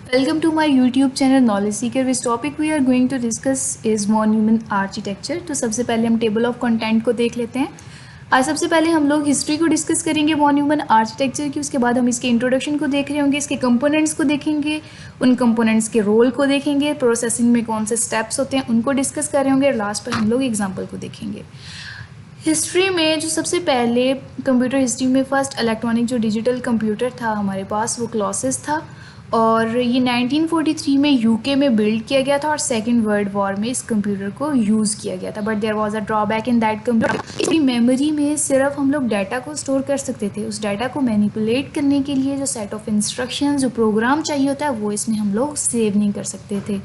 Welcome to my YouTube channel Knowledge Seeker. Which topic we are going to discuss is von Neumann architecture. तो सबसे पहले हम table of content को देख लेते हैं। आज सबसे पहले हम लोग हिस्ट्री को डिस्कस करेंगे von Neumann आर्किटेक्चर की। उसके बाद हम इसके इंट्रोडक्शन को देख रहे होंगे, इसके कंपोनेंट्स को देखेंगे, उन कंपोनेंट्स के रोल को देखेंगे, प्रोसेसिंग में कौन से स्टेप्स होते हैं उनको डिस्कस कर रहे होंगे और लास्ट पर हम लोग एग्जाम्पल को देखेंगे। हिस्ट्री में जो सबसे पहले कंप्यूटर हिस्ट्री में फर्स्ट इलेक्ट्रॉनिक जो डिजिटल कंप्यूटर था हमारे पास वो क्लॉसेस था और ये 1943 में यूके में बिल्ड किया गया था और सेकेंड वर्ल्ड वॉर में इस कंप्यूटर को यूज़ किया गया था। But there was a drawback in that computer. इसकी मेमोरी में सिर्फ हम लोग डाटा को स्टोर कर सकते थे। उस डाटा को मैनिपुलेट करने के लिए जो सेट ऑफ इंस्ट्रक्शन जो प्रोग्राम चाहिए होता है वो इसमें हम लोग सेव नहीं कर सकते थे।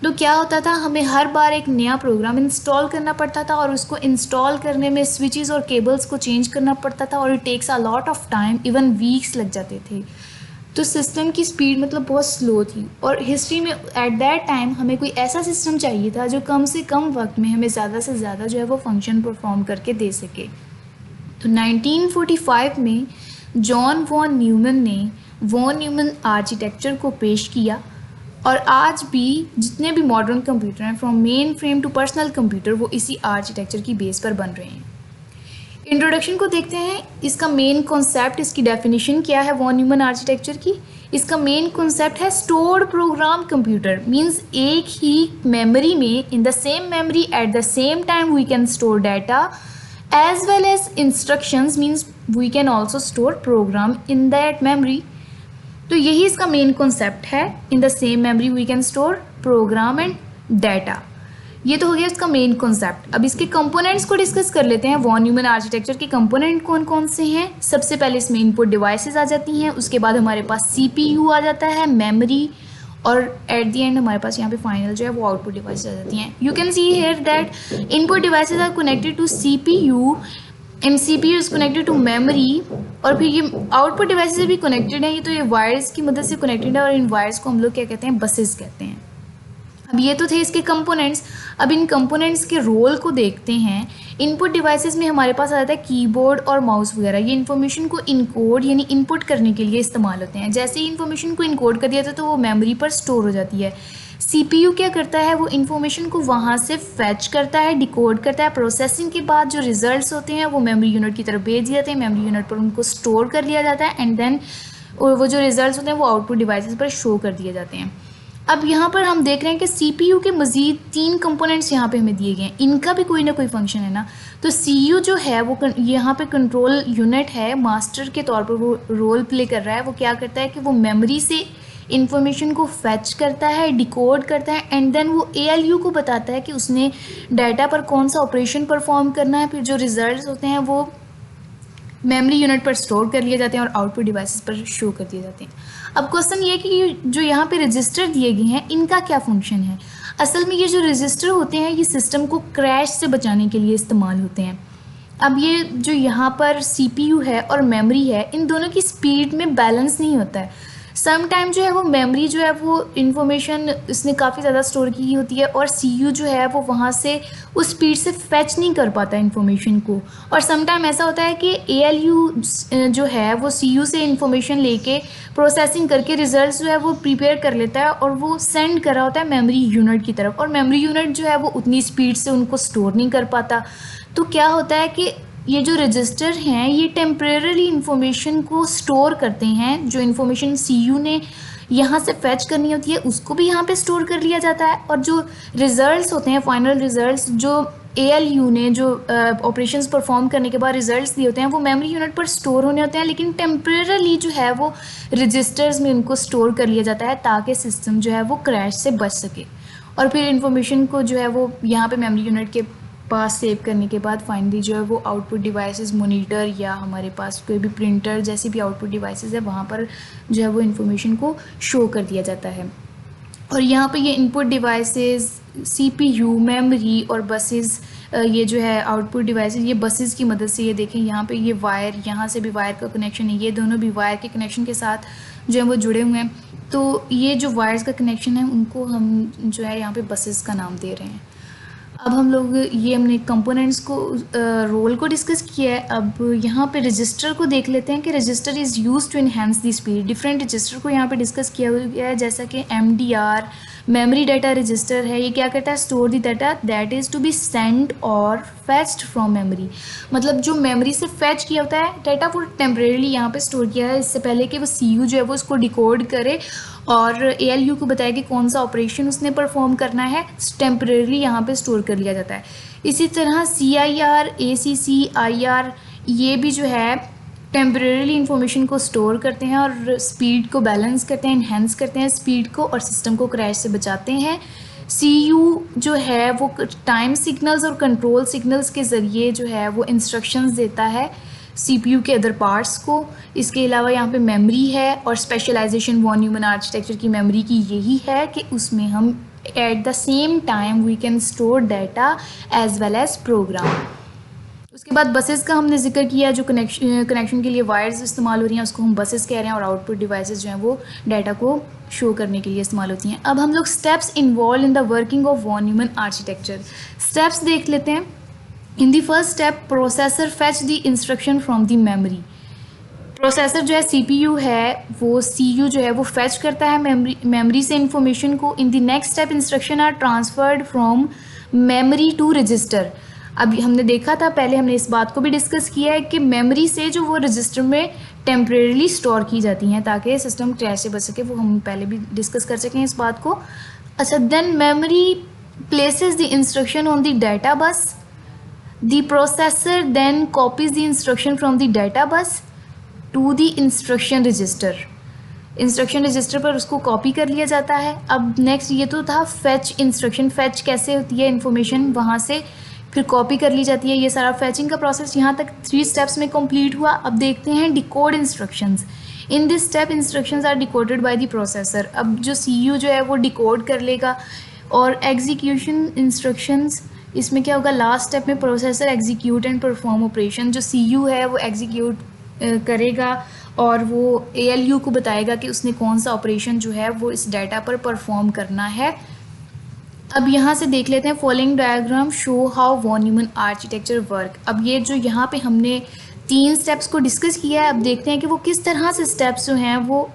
तो क्या होता था, हमें हर बार एक नया प्रोग्राम इंस्टॉल करना पड़ता था और उसको इंस्टॉल करने में स्विचेस और केबल्स को चेंज करना पड़ता था और it takes a lot of time, even weeks लग जाते थे। तो सिस्टम की स्पीड मतलब बहुत स्लो थी और हिस्ट्री में एट दैट टाइम हमें कोई ऐसा सिस्टम चाहिए था जो कम से कम वक्त में हमें ज़्यादा से ज़्यादा जो है वो फंक्शन परफॉर्म करके दे सके। तो 1945 में जॉन वॉन न्यूमन ने वॉन न्यूमन आर्किटेक्चर को पेश किया और आज भी जितने भी मॉडर्न कंप्यूटर हैं from mainframe to personal computer वो इसी आर्किटेक्चर की बेस पर बन रहे हैं। इंट्रोडक्शन को देखते हैं। इसका मेन कॉन्सेप्ट, इसकी डेफिनेशन क्या है वॉन न्यूमन आर्किटेक्चर की। इसका मेन कॉन्सेप्ट है स्टोर्ड प्रोग्राम कंप्यूटर। मींस एक ही मेमोरी में in the same memory at the same time we can store data as well as instructions. Means we can also store program in that memory. तो यही इसका main concept है, in the same memory we can store program and data. ये तो हो गया इसका main concept. अब इसके कंपोनेंट्स को डिस्कस कर लेते हैं। वॉन न्यूमन आर्किटेक्चर के कंपोनेंट कौन कौन से हैं। सबसे पहले इसमें इनपुट डिवाइसेस आ जाती हैं, उसके बाद हमारे पास सीपीयू आ जाता है, मेमोरी, और एट द एंड हमारे पास यहाँ पे फाइनल जो है वो आउटपुट डिवाइसेस आ जाती हैं। You can see here that input devices are connected to CPU and CPU is connected to memory और फिर ये आउटपुट डिवाइसेस भी कनेक्टेड है। ये तो ये वायर्स की मदद से कनेक्टेड है और इन वायर्स को हम लोग क्या कहते हैं, बसेस कहते हैं। अब ये तो थे इसके कंपोनेंट्स। अब इन कंपोनेंट्स के रोल को देखते हैं। इनपुट डिवाइसेस में हमारे पास आ जाता है कीबोर्ड और माउस वगैरह। ये इन्फॉर्मेशन को इनकोड यानी इनपुट करने के लिए इस्तेमाल होते हैं। जैसे ही इन्फॉर्मेशन को इनकोड कर दिया था तो वो मेमोरी पर स्टोर हो जाती है। सीपीयू क्या करता है, वो इन्फॉर्मेशन को वहाँ से फैच करता है, डिकोड करता है। प्रोसेसिंग के बाद जो रिजल्ट्स होते हैं वो मेमोरी यूनिट की तरफ भेज दिए जाते हैं, मेमोरी यूनिट पर उनको स्टोर कर लिया जाता है एंड देन वो जो रिजल्ट्स होते हैं वो आउटपुट डिवाइसेस पर शो कर दिए जाते हैं। अब यहाँ पर हम देख रहे हैं कि सीपीयू के मज़ीद 3 कंपोनेंट्स यहाँ पे हमें दिए गए हैं। इनका भी कोई ना कोई फंक्शन है ना। तो सीयू जो है वो यहाँ पे कंट्रोल यूनिट है, मास्टर के तौर पर वो रोल प्ले कर रहा है। वो क्या करता है कि वो मेमोरी से इंफॉर्मेशन को फैच करता है, डिकोड करता है एंड देन वो एएलयू को बताता है कि उसने डाटा पर कौन सा ऑपरेशन परफॉर्म करना है। फिर जो रिजल्ट्स होते हैं वो मेमोरी यूनिट पर स्टोर कर लिए जाते हैं और आउटपुट डिवाइसेस पर शो कर दिए जाते हैं। अब क्वेश्चन ये है कि जो यहाँ पे रजिस्टर दिए गए हैं इनका क्या फंक्शन है। असल में ये जो रजिस्टर होते हैं ये सिस्टम को क्रैश से बचाने के लिए इस्तेमाल होते हैं। अब ये जो यहाँ पर सीपीयू है और मेमोरी है इन दोनों की स्पीड में बैलेंस नहीं होता है। सम टाइम जो है वो मेमोरी जो है वो इन्फॉर्मेशन इसने काफ़ी ज़्यादा स्टोर की होती है और सीयू जो है वो वहाँ से उस स्पीड से फैच नहीं कर पाता इन्फॉर्मेशन को। और सम टाइम ऐसा होता है कि एएलयू जो है वो सीयू से इन्फॉर्मेशन लेके प्रोसेसिंग करके रिजल्ट्स जो है वो प्रिपेयर कर लेता है और वो सेंड कर रहा होता है मेमोरी यूनिट की तरफ और मेमोरी यूनिट जो है वो उतनी स्पीड से उनको स्टोर नहीं कर पाता। तो क्या होता है कि ये जो रजिस्टर हैं ये टेम्परेरी इन्फॉर्मेशन को स्टोर करते हैं। जो इन्फॉर्मेशन सीयू ने यहाँ से फैच करनी होती है उसको भी यहाँ पे स्टोर कर लिया जाता है और जो रिजल्ट्स होते हैं, फाइनल रिजल्ट्स जो एएलयू ने जो ऑपरेशंस परफॉर्म करने के बाद रिजल्ट्स दिए होते हैं वो मेमोरी यूनिट पर स्टोर होने होते हैं, लेकिन टेम्परेरी जो है वो रजिस्टर्स में उनको स्टोर कर लिया जाता है ताकि सिस्टम जो है वो क्रैश से बच सके। और फिर इन्फॉर्मेशन को जो है वो यहाँ पे मेमोरी यूनिट के पास सेव करने के बाद फाइनली जो है वो आउटपुट डिवाइसेस, मॉनिटर या हमारे पास कोई भी प्रिंटर जैसी भी आउटपुट डिवाइसेस है वहाँ पर जो है वो इन्फॉर्मेशन को शो कर दिया जाता है। और यहाँ पे ये इनपुट डिवाइसेस, सीपीयू, मेमोरी और बसेस, ये जो है आउटपुट डिवाइसेस ये बसेस की मदद से, ये देखें यहाँ पे ये वायर, यहाँ से भी वायर का कनेक्शन है, ये दोनों भी वायर के कनेक्शन के साथ जो है वो जुड़े हुए हैं। तो ये जो वायर्स का कनेक्शन है उनको हम जो है यहाँ पे बसेस का नाम दे रहे हैं। अब हम लोग ये हमने कंपोनेंट्स को रोल को डिस्कस किया है। अब यहाँ पे रजिस्टर को देख लेते हैं कि register is use to enhance the speed. Different register को यहाँ पे डिस्कस किया गया है, जैसा कि MDR मेमोरी डाटा रजिस्टर है। ये क्या करता है, store the data that is to be send और फेच्ड फ्रॉम मेमोरी। मतलब जो मेमोरी से फेच किया होता है डाटा वो टेम्परेली यहाँ पे स्टोर किया है, इससे पहले कि वो CU जो है वो उसको डिकोड करे और ALU को बताया कि कौन सा ऑपरेशन उसने परफॉर्म करना है, टेम्परेरी यहाँ पे स्टोर कर लिया जाता है। इसी तरह CIR, ACC, IR ये भी जो है टेम्परेरी इंफॉर्मेशन को स्टोर करते हैं और स्पीड को बैलेंस करते हैं, इन्हेंस करते हैं स्पीड को और सिस्टम को क्रैश से बचाते हैं। CU जो है वो टाइम सिग्नल्स और कंट्रोल सिग्नल्स के ज़रिए जो है वो इंस्ट्रक्शंस देता है CPU के अदर पार्ट्स को। इसके अलावा यहाँ पे मेमोरी है और स्पेशलाइजेशन वॉन न्यूमन आर्किटेक्चर की मेमोरी की यही है कि उसमें हम at the same time we can store data as well as program. उसके बाद बसेस का हमने जिक्र किया, जो कनेक्शन के लिए वायर्स इस्तेमाल हो रही हैं उसको हम बसेस कह रहे हैं, और आउटपुट डिवाइसेस जो हैं वो डाटा को शो करने के लिए इस्तेमाल होती हैं। अब हम लोग steps involve in the working of von Neumann architecture steps देख लेते हैं। In the first step processor fetch the instruction from the memory. Processor जो है CPU है वो CU जो है वो फेच करता है मेमोरी से इंफॉर्मेशन को। In the next step instruction are transferred from memory to register. अभी हमने देखा था, पहले हमने इस बात को भी डिस्कस किया है कि मेमोरी से जो वो रजिस्टर में टेम्परेली स्टोर की जाती हैं ताकि सिस्टम क्रैश से बच सके, वो हम पहले भी डिस्कस कर सकें इस बात को। अच्छा, then memory places the instruction on the data bus. The processor then copies the instruction from the data bus to the instruction register. Instruction register पर उसको कॉपी कर लिया जाता है। अब नेक्स्ट ये तो था फेच इंस्ट्रक्शन, फेच कैसे होती है इन्फॉर्मेशन वहाँ से फिर कॉपी कर ली जाती है। ये सारा फैचिंग का प्रोसेस यहाँ तक 3 स्टेप्स में कंप्लीट हुआ। अब देखते हैं decode instructions. In this step instructions are decoded by the processor. अब जो CU जो है वो डिकोड कर लेगा और एग्जीक्यूशन इंस्ट्रक्शंस, इसमें क्या होगा, लास्ट स्टेप में processor execute and perform operation. जो CU है वो एग्जीक्यूट करेगा और वो ALU को बताएगा कि उसने कौन सा ऑपरेशन जो है वो इस डाटा पर परफॉर्म करना है। अब यहाँ से देख लेते हैं following diagram show how von Neumann architecture work. अब ये जो यहाँ पे हमने 3 स्टेप्स को डिस्कस किया है, अब देखते हैं कि वो किस तरह से स्टेप्स जो हैं वो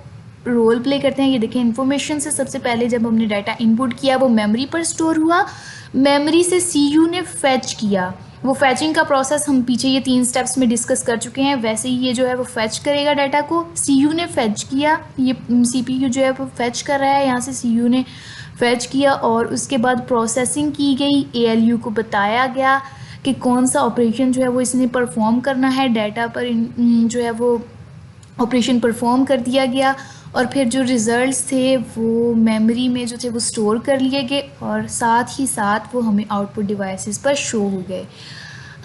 रोल प्ले करते हैं। ये देखें, इन्फॉर्मेशन से सबसे पहले जब हमने डाटा इनपुट किया वो मेमोरी पर स्टोर हुआ, मेमोरी से CU ने फेच किया। वो फैचिंग का प्रोसेस हम पीछे ये 3 स्टेप्स में डिस्कस कर चुके हैं। वैसे ही ये जो है वो फेच करेगा डाटा को। CU ने फेच किया, ये CPU जो है वो फेच कर रहा है, यहाँ से CU ने फेच किया और उसके बाद प्रोसेसिंग की गई। ALU को बताया गया कि कौन सा ऑपरेशन जो है वो इसने परफॉर्म करना है, डाटा पर जो है वो ऑपरेशन परफॉर्म कर दिया गया और फिर जो रिज़ल्ट्स थे वो मेमोरी में जो थे वो स्टोर कर लिए गए और साथ ही साथ वो हमें आउटपुट डिवाइसेस पर शो हो गए।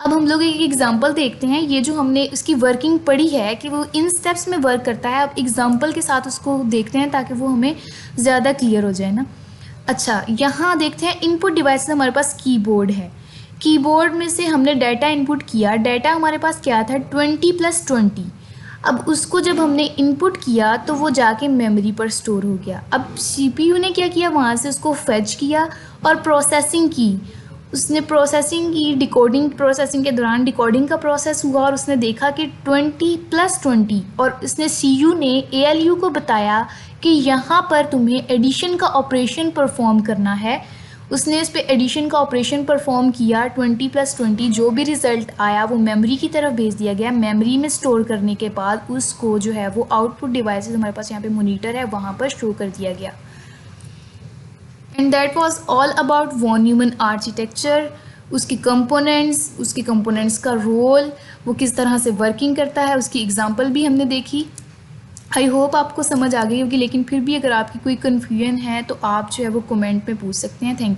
अब हम लोग एक एग्जांपल देखते हैं। ये जो हमने उसकी वर्किंग पढ़ी है कि वो इन स्टेप्स में वर्क करता है, अब एग्जांपल के साथ उसको देखते हैं ताकि वो हमें ज़्यादा क्लियर हो जाए ना। अच्छा, यहाँ देखते हैं इनपुट डिवाइस हमारे पास कीबोर्ड है। कीबोर्ड में से हमने डाटा इनपुट किया, डाटा हमारे पास क्या था 20+20। अब उसको जब हमने इनपुट किया तो वो जाके मेमोरी पर स्टोर हो गया। अब CPU ने क्या किया, वहाँ से उसको फेच किया और प्रोसेसिंग की। उसने प्रोसेसिंग की, डिकोडिंग प्रोसेसिंग के दौरान डिकोडिंग का प्रोसेस हुआ और उसने देखा कि 20+20 और उसने CU ने ALU को बताया कि यहाँ पर तुम्हें एडिशन का ऑपरेशन परफॉर्म करना है। उसने इस पे एडिशन का ऑपरेशन परफॉर्म किया। 20+20 जो भी रिज़ल्ट आया वो मेमोरी की तरफ भेज दिया गया। मेमोरी में स्टोर करने के बाद उसको जो है वो आउटपुट डिवाइसेस, हमारे पास यहाँ पे मॉनिटर है, वहाँ पर शो कर दिया गया। And that was all about von Neumann architecture. उसके कंपोनेंट्स का रोल, वो किस तरह से वर्किंग करता है, उसकी एग्जांपल भी हमने देखी। आई होप आपको समझ आ गई होगी, लेकिन फिर भी अगर आपकी कोई कन्फ्यूजन है तो आप जो है वो कमेंट में पूछ सकते हैं। Thank you.